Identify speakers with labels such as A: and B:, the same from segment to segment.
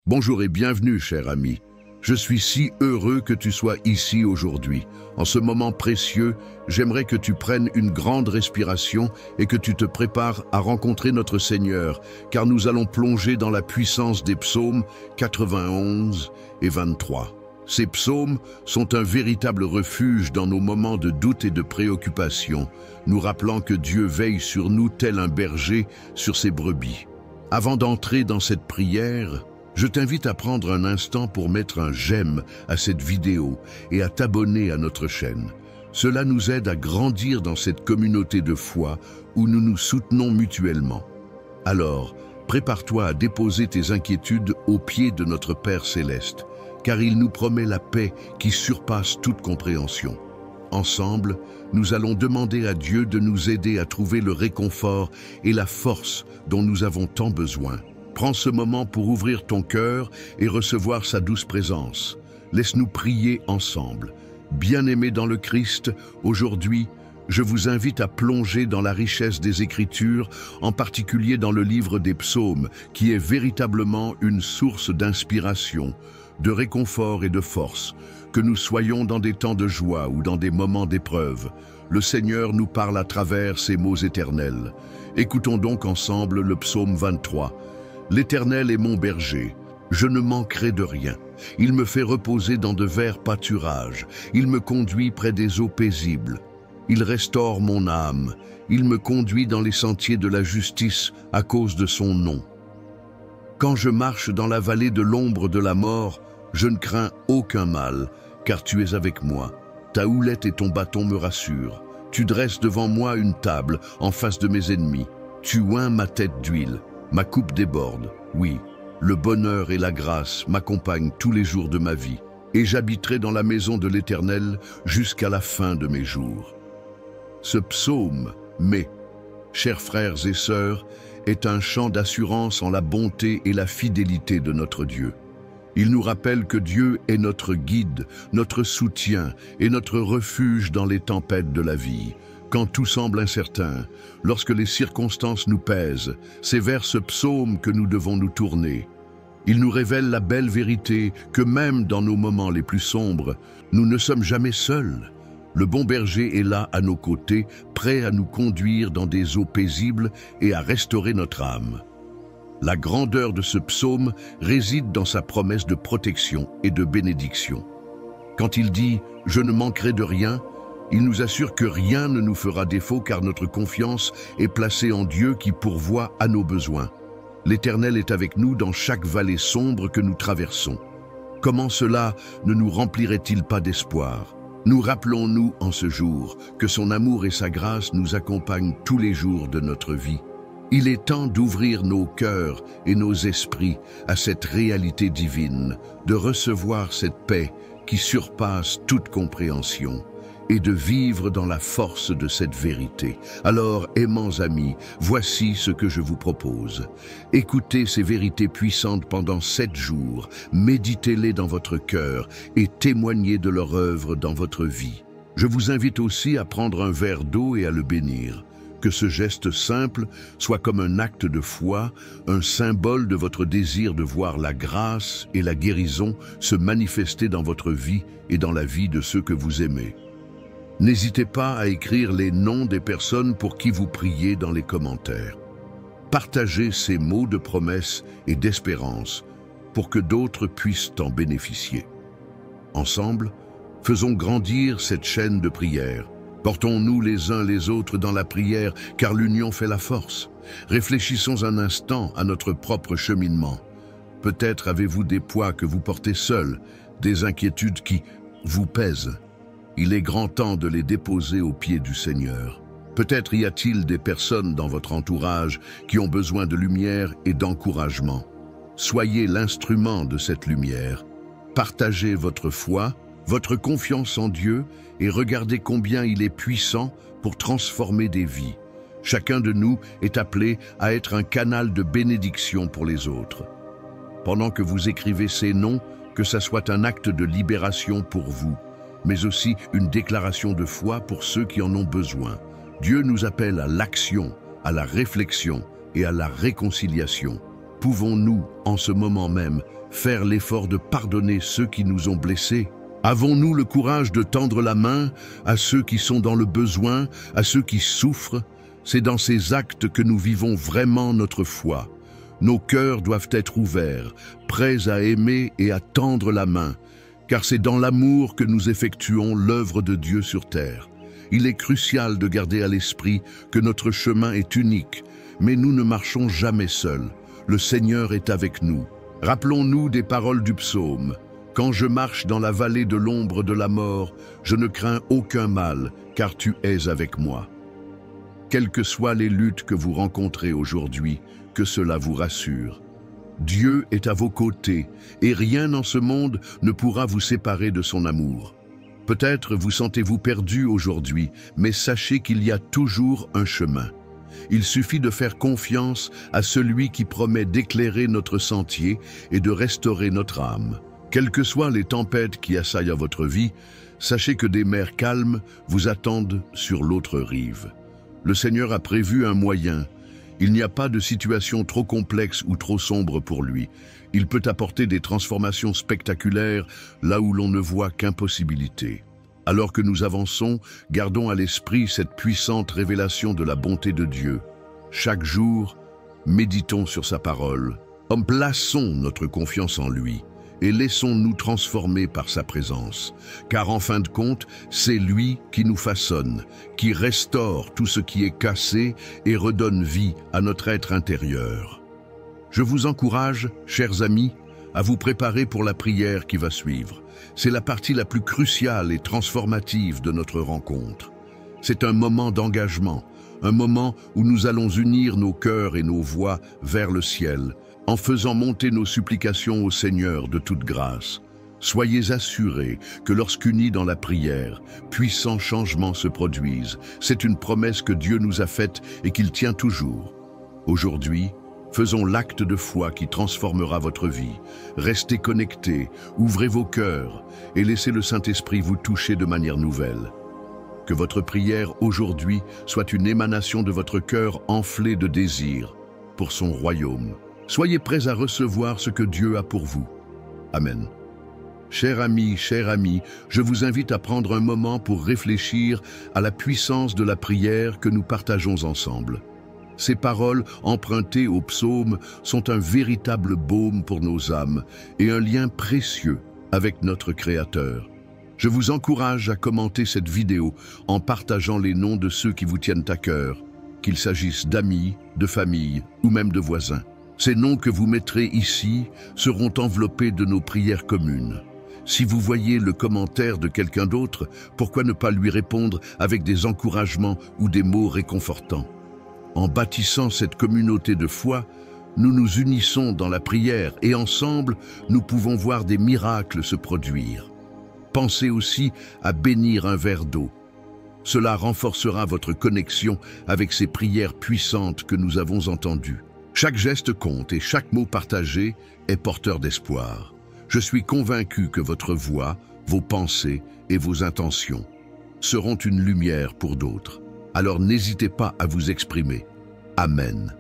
A: Bonjour et bienvenue, cher ami. Je suis si heureux que tu sois ici aujourd'hui. En ce moment précieux, j'aimerais que tu prennes une grande respiration et que tu te prépares à rencontrer notre Seigneur, car nous allons plonger dans la puissance des psaumes 91 et 23. Ces psaumes sont un véritable refuge dans nos moments de doute et de préoccupation, nous rappelant que Dieu veille sur nous tel un berger sur ses brebis. Avant d'entrer dans cette prière, je t'invite à prendre un instant pour mettre un j'aime à cette vidéo et à t'abonner à notre chaîne. Cela nous aide à grandir dans cette communauté de foi où nous nous soutenons mutuellement. Alors, prépare-toi à déposer tes inquiétudes aux pieds de notre Père Céleste, car il nous promet la paix qui surpasse toute compréhension. Ensemble, nous allons demander à Dieu de nous aider à trouver le réconfort et la force dont nous avons tant besoin. Prends ce moment pour ouvrir ton cœur et recevoir sa douce présence. Laisse-nous prier ensemble. Bien-aimés dans le Christ, aujourd'hui, je vous invite à plonger dans la richesse des Écritures, en particulier dans le livre des psaumes, qui est véritablement une source d'inspiration, de réconfort et de force. Que nous soyons dans des temps de joie ou dans des moments d'épreuve, le Seigneur nous parle à travers ces mots éternels. Écoutons donc ensemble le psaume 23. L'Éternel est mon berger, je ne manquerai de rien. Il me fait reposer dans de verts pâturages, il me conduit près des eaux paisibles. Il restaure mon âme, il me conduit dans les sentiers de la justice à cause de son nom. Quand je marche dans la vallée de l'ombre de la mort, je ne crains aucun mal, car tu es avec moi. Ta houlette et ton bâton me rassurent. Tu dresses devant moi une table en face de mes ennemis. Tu oins ma tête d'huile. Ma coupe déborde, oui, le bonheur et la grâce m'accompagnent tous les jours de ma vie, et j'habiterai dans la maison de l'Éternel jusqu'à la fin de mes jours. Ce psaume, chers frères et sœurs, est un chant d'assurance en la bonté et la fidélité de notre Dieu. Il nous rappelle que Dieu est notre guide, notre soutien et notre refuge dans les tempêtes de la vie. Quand tout semble incertain, lorsque les circonstances nous pèsent, c'est vers ce psaume que nous devons nous tourner. Il nous révèle la belle vérité que même dans nos moments les plus sombres, nous ne sommes jamais seuls. Le bon berger est là à nos côtés, prêt à nous conduire dans des eaux paisibles et à restaurer notre âme. La grandeur de ce psaume réside dans sa promesse de protection et de bénédiction. Quand il dit « Je ne manquerai de rien », il nous assure que rien ne nous fera défaut car notre confiance est placée en Dieu qui pourvoit à nos besoins. L'Éternel est avec nous dans chaque vallée sombre que nous traversons. Comment cela ne nous remplirait-il pas d'espoir? Nous rappelons-nous en ce jour que son amour et sa grâce nous accompagnent tous les jours de notre vie. Il est temps d'ouvrir nos cœurs et nos esprits à cette réalité divine, de recevoir cette paix qui surpasse toute compréhension, et de vivre dans la force de cette vérité. Alors, aimants amis, voici ce que je vous propose. Écoutez ces vérités puissantes pendant 7 jours, méditez-les dans votre cœur et témoignez de leur œuvre dans votre vie. Je vous invite aussi à prendre un verre d'eau et à le bénir. Que ce geste simple soit comme un acte de foi, un symbole de votre désir de voir la grâce et la guérison se manifester dans votre vie et dans la vie de ceux que vous aimez. N'hésitez pas à écrire les noms des personnes pour qui vous priez dans les commentaires. Partagez ces mots de promesse et d'espérance pour que d'autres puissent en bénéficier. Ensemble, faisons grandir cette chaîne de prière. Portons-nous les uns les autres dans la prière, car l'union fait la force. Réfléchissons un instant à notre propre cheminement. Peut-être avez-vous des poids que vous portez seuls, des inquiétudes qui vous pèsent. Il est grand temps de les déposer aux pieds du Seigneur. Peut-être y a-t-il des personnes dans votre entourage qui ont besoin de lumière et d'encouragement. Soyez l'instrument de cette lumière. Partagez votre foi, votre confiance en Dieu et regardez combien il est puissant pour transformer des vies. Chacun de nous est appelé à être un canal de bénédiction pour les autres. Pendant que vous écrivez ces noms, que ça soit un acte de libération pour vous, mais aussi une déclaration de foi pour ceux qui en ont besoin. Dieu nous appelle à l'action, à la réflexion et à la réconciliation. Pouvons-nous, en ce moment même, faire l'effort de pardonner ceux qui nous ont blessés? Avons-nous le courage de tendre la main à ceux qui sont dans le besoin, à ceux qui souffrent? C'est dans ces actes que nous vivons vraiment notre foi. Nos cœurs doivent être ouverts, prêts à aimer et à tendre la main, car c'est dans l'amour que nous effectuons l'œuvre de Dieu sur terre. Il est crucial de garder à l'esprit que notre chemin est unique, mais nous ne marchons jamais seuls. Le Seigneur est avec nous. Rappelons-nous des paroles du psaume. « Quand je marche dans la vallée de l'ombre de la mort, je ne crains aucun mal, car tu es avec moi. » Quelles que soient les luttes que vous rencontrez aujourd'hui, que cela vous rassure. Dieu est à vos côtés et rien dans ce monde ne pourra vous séparer de son amour. Peut-être vous sentez-vous perdu aujourd'hui, mais sachez qu'il y a toujours un chemin. Il suffit de faire confiance à celui qui promet d'éclairer notre sentier et de restaurer notre âme. Quelles que soient les tempêtes qui assaillent à votre vie, sachez que des mers calmes vous attendent sur l'autre rive. Le Seigneur a prévu un moyen. Il n'y a pas de situation trop complexe ou trop sombre pour lui. Il peut apporter des transformations spectaculaires là où l'on ne voit qu'impossibilité. Alors que nous avançons, gardons à l'esprit cette puissante révélation de la bonté de Dieu. Chaque jour, méditons sur sa parole. Plaçons notre confiance en lui et laissons-nous transformer par sa présence. Car en fin de compte, c'est lui qui nous façonne, qui restaure tout ce qui est cassé et redonne vie à notre être intérieur. Je vous encourage, chers amis, à vous préparer pour la prière qui va suivre. C'est la partie la plus cruciale et transformative de notre rencontre. C'est un moment d'engagement, un moment où nous allons unir nos cœurs et nos voix vers le ciel, en faisant monter nos supplications au Seigneur de toute grâce. Soyez assurés que lorsqu'unis dans la prière, puissants changements se produisent. C'est une promesse que Dieu nous a faite et qu'il tient toujours. Aujourd'hui, faisons l'acte de foi qui transformera votre vie. Restez connectés, ouvrez vos cœurs et laissez le Saint-Esprit vous toucher de manière nouvelle. Que votre prière aujourd'hui soit une émanation de votre cœur enflé de désir pour son royaume. Soyez prêts à recevoir ce que Dieu a pour vous. Amen. Chers amis, je vous invite à prendre un moment pour réfléchir à la puissance de la prière que nous partageons ensemble. Ces paroles empruntées au psaume sont un véritable baume pour nos âmes et un lien précieux avec notre Créateur. Je vous encourage à commenter cette vidéo en partageant les noms de ceux qui vous tiennent à cœur, qu'il s'agisse d'amis, de famille ou même de voisins. Ces noms que vous mettrez ici seront enveloppés de nos prières communes. Si vous voyez le commentaire de quelqu'un d'autre, pourquoi ne pas lui répondre avec des encouragements ou des mots réconfortants? En bâtissant cette communauté de foi, nous nous unissons dans la prière et ensemble, nous pouvons voir des miracles se produire. Pensez aussi à bénir un verre d'eau. Cela renforcera votre connexion avec ces prières puissantes que nous avons entendues. Chaque geste compte et chaque mot partagé est porteur d'espoir. Je suis convaincu que votre voix, vos pensées et vos intentions seront une lumière pour d'autres. Alors n'hésitez pas à vous exprimer. Amen.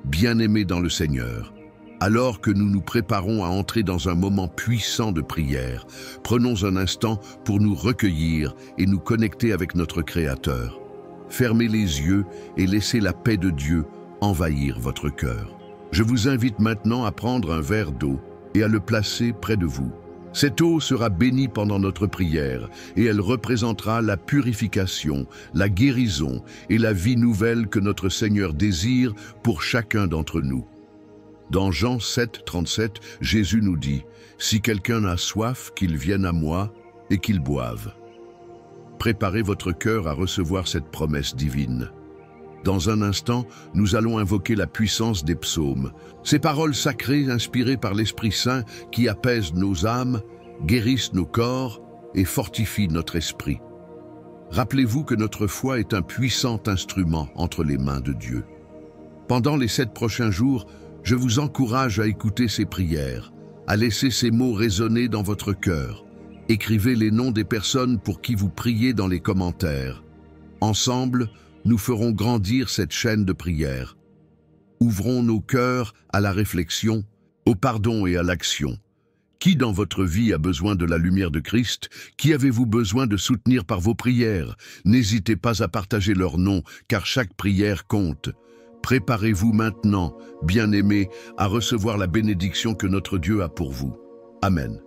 A: Bien-aimés dans le Seigneur, alors que nous nous préparons à entrer dans un moment puissant de prière, prenons un instant pour nous recueillir et nous connecter avec notre Créateur. Fermez les yeux et laissez la paix de Dieu envahir votre cœur. Je vous invite maintenant à prendre un verre d'eau et à le placer près de vous. Cette eau sera bénie pendant notre prière et elle représentera la purification, la guérison et la vie nouvelle que notre Seigneur désire pour chacun d'entre nous. Dans Jean 7, 37, Jésus nous dit « Si quelqu'un a soif, qu'il vienne à moi et qu'il boive. » Préparez votre cœur à recevoir cette promesse divine. Dans un instant, nous allons invoquer la puissance des psaumes. Ces paroles sacrées inspirées par l'Esprit Saint qui apaisent nos âmes, guérissent nos corps et fortifient notre esprit. Rappelez-vous que notre foi est un puissant instrument entre les mains de Dieu. Pendant les 7 prochains jours, je vous encourage à écouter ces prières, à laisser ces mots résonner dans votre cœur. Écrivez les noms des personnes pour qui vous priez dans les commentaires. Ensemble, nous ferons grandir cette chaîne de prière. Ouvrons nos cœurs à la réflexion, au pardon et à l'action, Qui dans votre vie a besoin de la lumière de Christ? Qui avez-vous besoin de soutenir par vos prières? N'hésitez pas à partager leur nom, car chaque prière compte. Préparez-vous maintenant, bien-aimés, à recevoir la bénédiction que notre Dieu a pour vous. Amen.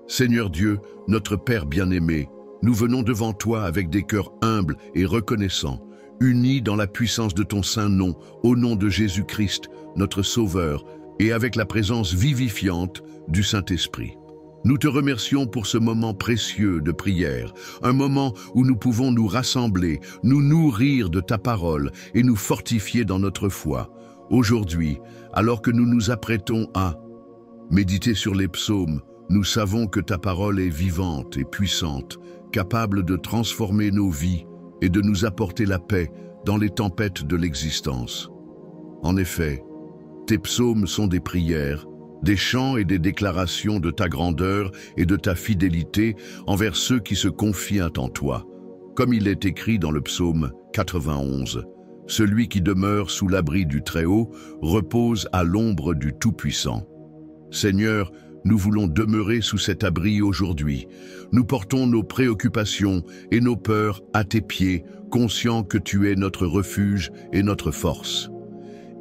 A: Seigneur Dieu, notre Père bien-aimé, nous venons devant toi avec des cœurs humbles et reconnaissants, unis dans la puissance de ton saint nom, au nom de Jésus-Christ, notre Sauveur, et avec la présence vivifiante du Saint-Esprit. Nous te remercions pour ce moment précieux de prière, un moment où nous pouvons nous rassembler, nous nourrir de ta parole et nous fortifier dans notre foi. Aujourd'hui, alors que nous nous apprêtons à méditer sur les psaumes, nous savons que ta parole est vivante et puissante, capable de transformer nos vies et de nous apporter la paix dans les tempêtes de l'existence. En effet, tes psaumes sont des prières, des chants et des déclarations de ta grandeur et de ta fidélité envers ceux qui se confient en toi. Comme il est écrit dans le psaume 91, « Celui qui demeure sous l'abri du Très-Haut repose à l'ombre du Tout-Puissant. » Seigneur, nous voulons demeurer sous cet abri aujourd'hui. Nous portons nos préoccupations et nos peurs à tes pieds, conscients que tu es notre refuge et notre force.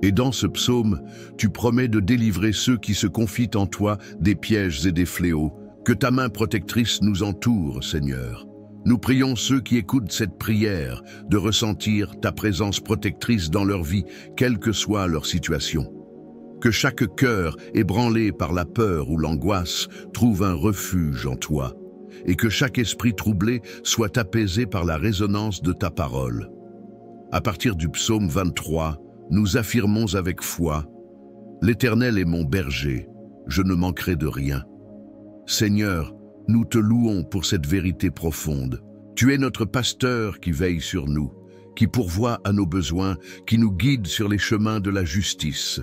A: Et dans ce psaume, tu promets de délivrer ceux qui se confient en toi des pièges et des fléaux. Que ta main protectrice nous entoure, Seigneur. Nous prions ceux qui écoutent cette prière de ressentir ta présence protectrice dans leur vie, quelle que soit leur situation. Que chaque cœur ébranlé par la peur ou l'angoisse trouve un refuge en toi, et que chaque esprit troublé soit apaisé par la résonance de ta parole. À partir du psaume 23, nous affirmons avec foi, « L'Éternel est mon berger, je ne manquerai de rien. » Seigneur, nous te louons pour cette vérité profonde. Tu es notre pasteur qui veille sur nous, qui pourvoit à nos besoins, qui nous guide sur les chemins de la justice.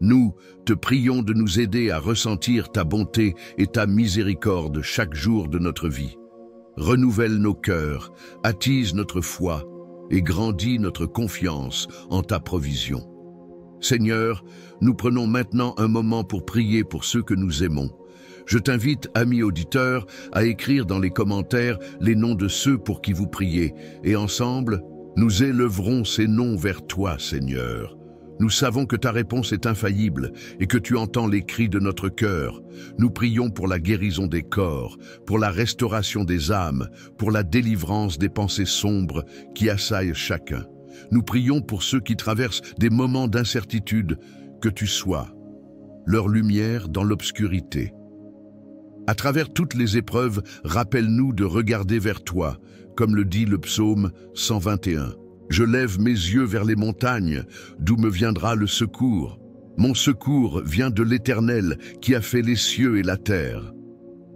A: Nous te prions de nous aider à ressentir ta bonté et ta miséricorde chaque jour de notre vie. Renouvelle nos cœurs, attise notre foi et grandis notre confiance en ta provision. Seigneur, nous prenons maintenant un moment pour prier pour ceux que nous aimons. Je t'invite, amis auditeurs, à écrire dans les commentaires les noms de ceux pour qui vous priez, et ensemble, nous élèverons ces noms vers toi, Seigneur. Nous savons que ta réponse est infaillible et que tu entends les cris de notre cœur. Nous prions pour la guérison des corps, pour la restauration des âmes, pour la délivrance des pensées sombres qui assaillent chacun. Nous prions pour ceux qui traversent des moments d'incertitude, que tu sois leur lumière dans l'obscurité. À travers toutes les épreuves, rappelle-nous de regarder vers toi, comme le dit le psaume 121. Je lève mes yeux vers les montagnes, d'où me viendra le secours. Mon secours vient de l'Éternel qui a fait les cieux et la terre.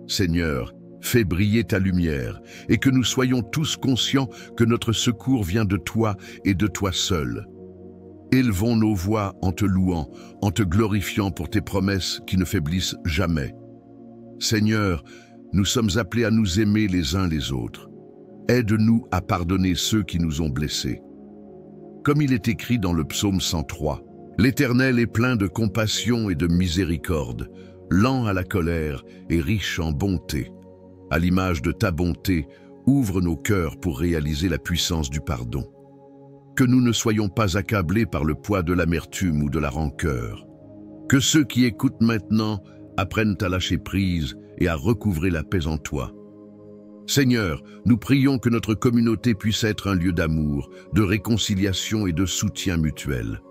A: Seigneur, fais briller ta lumière et que nous soyons tous conscients que notre secours vient de toi et de toi seul. Élevons nos voix en te louant, en te glorifiant pour tes promesses qui ne faiblissent jamais. Seigneur, nous sommes appelés à nous aimer les uns les autres. Aide-nous à pardonner ceux qui nous ont blessés. Comme il est écrit dans le psaume 103, « L'Éternel est plein de compassion et de miséricorde, lent à la colère et riche en bonté. À l'image de ta bonté, ouvre nos cœurs pour réaliser la puissance du pardon. Que nous ne soyons pas accablés par le poids de l'amertume ou de la rancœur. Que ceux qui écoutent maintenant apprennent à lâcher prise et à recouvrer la paix en toi. Seigneur, nous prions que notre communauté puisse être un lieu d'amour, de réconciliation et de soutien mutuel.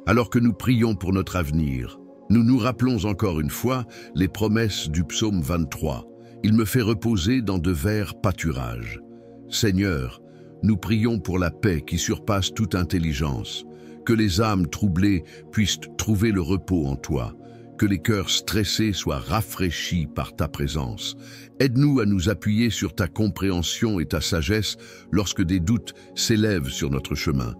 A: Alors que nous prions pour notre avenir, nous nous rappelons encore une fois les promesses du psaume 23. Il me fait reposer dans de verts pâturages. Seigneur, nous prions pour la paix qui surpasse toute intelligence, que les âmes troublées puissent trouver le repos en toi, que les cœurs stressés soient rafraîchis par ta présence. Aide-nous à nous appuyer sur ta compréhension et ta sagesse lorsque des doutes s'élèvent sur notre chemin.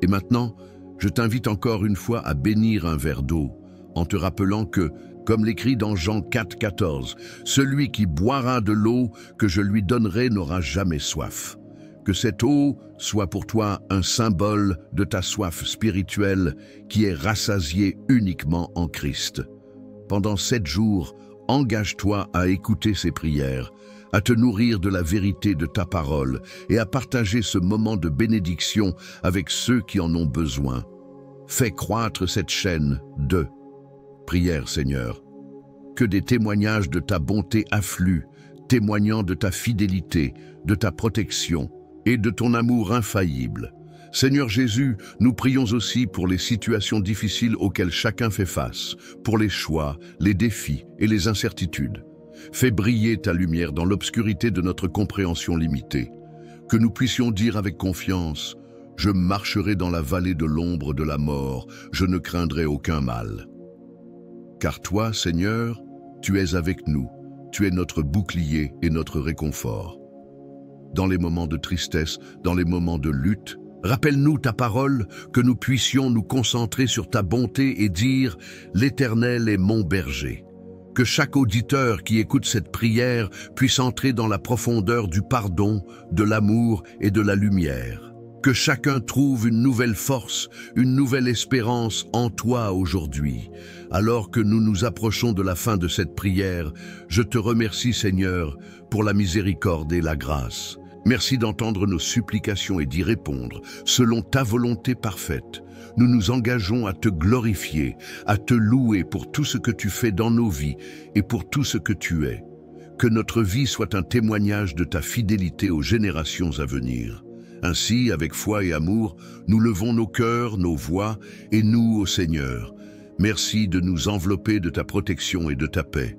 A: Et maintenant, je t'invite encore une fois à bénir un verre d'eau, en te rappelant que, comme l'écrit dans Jean 4,14, « Celui qui boira de l'eau que je lui donnerai n'aura jamais soif. » Que cette eau soit pour toi un symbole de ta soif spirituelle qui est rassasiée uniquement en Christ. Pendant 7 jours, engage-toi à écouter ces prières, à te nourrir de la vérité de ta parole et à partager ce moment de bénédiction avec ceux qui en ont besoin. Fais croître cette chaîne de prières, Seigneur. Que des témoignages de ta bonté affluent, témoignant de ta fidélité, de ta protection et de ton amour infaillible. Seigneur Jésus, nous prions aussi pour les situations difficiles auxquelles chacun fait face, pour les choix, les défis et les incertitudes. Fais briller ta lumière dans l'obscurité de notre compréhension limitée. Que nous puissions dire avec confiance: « Je marcherai dans la vallée de l'ombre de la mort, je ne craindrai aucun mal. » Car toi, Seigneur, tu es avec nous, tu es notre bouclier et notre réconfort. Dans les moments de tristesse, dans les moments de lutte, rappelle-nous ta parole, que nous puissions nous concentrer sur ta bonté et dire « L'Éternel est mon berger ». Que chaque auditeur qui écoute cette prière puisse entrer dans la profondeur du pardon, de l'amour et de la lumière. Que chacun trouve une nouvelle force, une nouvelle espérance en toi aujourd'hui. Alors que nous nous approchons de la fin de cette prière, je te remercie, Seigneur, pour la miséricorde et la grâce. Merci d'entendre nos supplications et d'y répondre, selon ta volonté parfaite. Nous nous engageons à te glorifier, à te louer pour tout ce que tu fais dans nos vies et pour tout ce que tu es. Que notre vie soit un témoignage de ta fidélité aux générations à venir. Ainsi, avec foi et amour, nous levons nos cœurs, nos voix et nous au Seigneur. Merci de nous envelopper de ta protection et de ta paix.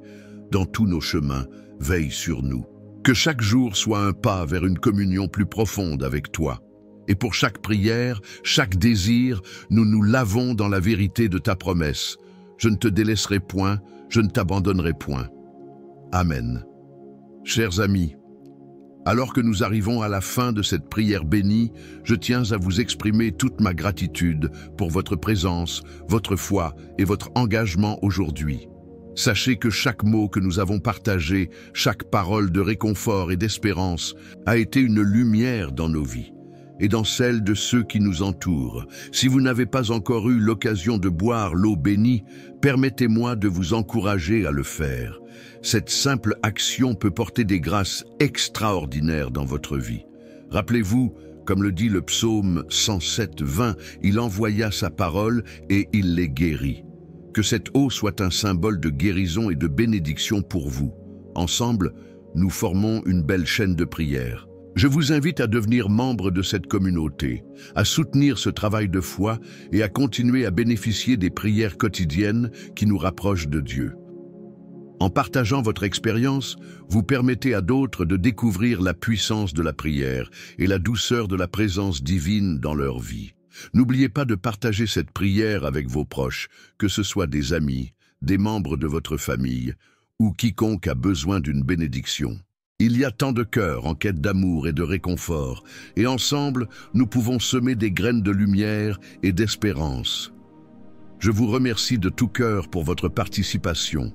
A: Dans tous nos chemins, veille sur nous. Que chaque jour soit un pas vers une communion plus profonde avec toi. Et pour chaque prière, chaque désir, nous nous lavons dans la vérité de ta promesse. Je ne te délaisserai point, je ne t'abandonnerai point. Amen. Chers amis, alors que nous arrivons à la fin de cette prière bénie, je tiens à vous exprimer toute ma gratitude pour votre présence, votre foi et votre engagement aujourd'hui. Sachez que chaque mot que nous avons partagé, chaque parole de réconfort et d'espérance a été une lumière dans nos vies et dans celles de ceux qui nous entourent. Si vous n'avez pas encore eu l'occasion de boire l'eau bénie, permettez-moi de vous encourager à le faire. Cette simple action peut porter des grâces extraordinaires dans votre vie. Rappelez-vous, comme le dit le psaume 107:20, il envoya sa parole et il les guérit. Que cette eau soit un symbole de guérison et de bénédiction pour vous. Ensemble, nous formons une belle chaîne de prière. Je vous invite à devenir membre de cette communauté, à soutenir ce travail de foi et à continuer à bénéficier des prières quotidiennes qui nous rapprochent de Dieu. En partageant votre expérience, vous permettez à d'autres de découvrir la puissance de la prière et la douceur de la présence divine dans leur vie. N'oubliez pas de partager cette prière avec vos proches, que ce soit des amis, des membres de votre famille ou quiconque a besoin d'une bénédiction. Il y a tant de cœurs en quête d'amour et de réconfort, et ensemble, nous pouvons semer des graines de lumière et d'espérance. Je vous remercie de tout cœur pour votre participation.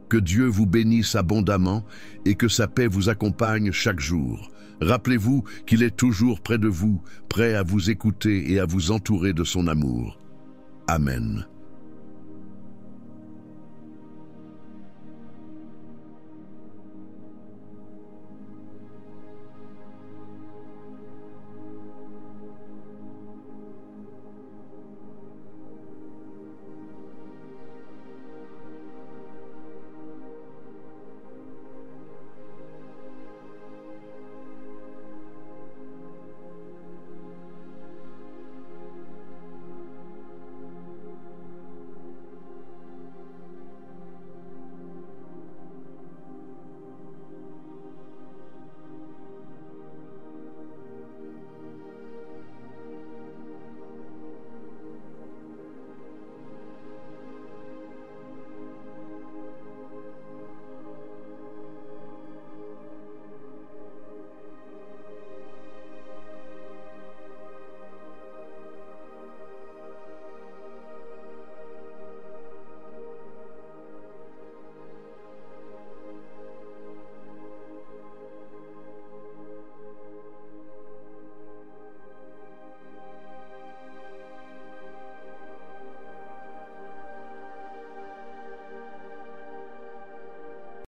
A: Que Dieu vous bénisse abondamment et que sa paix vous accompagne chaque jour. Rappelez-vous qu'il est toujours près de vous, prêt à vous écouter et à vous entourer de son amour. Amen.